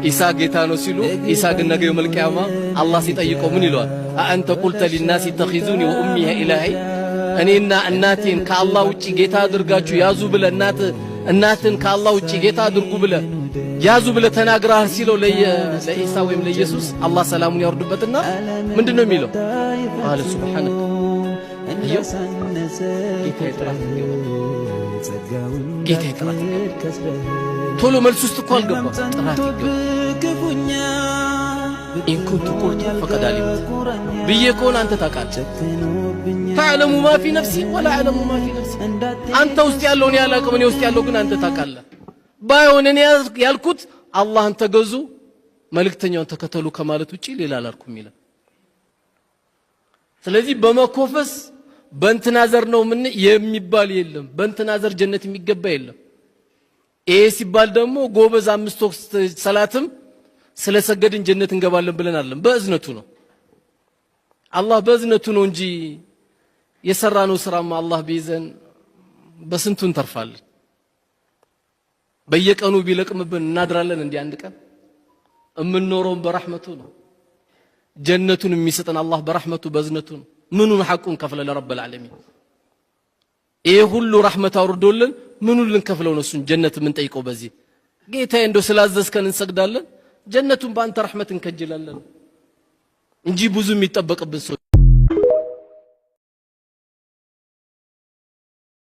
ኢሳ ጌታ ነው ሲሉ ኢሳ ግን ነገ የውመል ቂያማ አላህ ሲጠይቀው ምን ይለዋል? አአንተ ቁልተ ሊናስ ተኺዙኒ ወኡሚየ ኢላሂ እኔና እናቴን ከአላህ ውጪ ጌታ አድርጋችሁ ያዙ ብለ እናትን ከአላህ ውጪ ጌታ አድርጉ ብለ ያዙ ብለ ተናግረሃል ሲለው ለኢሳ ወይም ለኢየሱስ አላህ ሰላሙን ያወርድበትና ምንድነው የሚለው? አለ ሱብሃንከ ጌታ ጥራት ቶሎ መልስ ውስጥ እኮ አልገባም። ጥራት ይገባል። ኢን ኩንቱ ቁልቱ ፈቀድ አሊምት ብዬ ከሆነ አንተ ታውቃለህ። ተዕለሙ ማ ፊ ነፍሲ ወላ አዕለሙ ማ ፊ ነፍሲ አንተ ውስጥ ያለውን ያላቅም እኔ ውስጥ ያለው ግን አንተ ታውቃለህ። ባይሆን እኔ ያልኩት አላህን ተገዙ መልእክተኛውን ተከተሉ ከማለት ውጪ ሌላ አላልኩም ይላል። ስለዚህ በመኮፈስ በእንትና ዘር ነው ምን የሚባል የለም። በእንትና ዘር ጀነት የሚገባ የለም። ይሄ ሲባል ደግሞ ጎበዝ 5 ወቅት ሰላትም ስለሰገድን ጀነት እንገባለን ብለን አይደለም። በእዝነቱ ነው አላህ በእዝነቱ ነው እንጂ የሰራነው ስራማ አላህ ቢይዘን በስንቱ እንተርፋለን። በየቀኑ ቢለቅምብን እናድራለን። እንዲህ አንድ ቀን እምንኖረው በረህመቱ ነው። ጀነቱን የሚሰጠን አላህ በረህመቱ በእዝነቱ ነው። ምኑን ሐቁን ከፍለ ለረብል ዓለሚን ይሄ ሁሉ ረህመት አውርዶልን ምኑን ልንከፍለው ነው እሱን ጀነት ምን ጠይቀው? በዚህ ጌታዬ እንደው ስላዘዝከን እንሰግዳለን ጀነቱን በአንተ ረህመት እንከጅላለን እንጂ ብዙ የሚጠበቅብን ሰው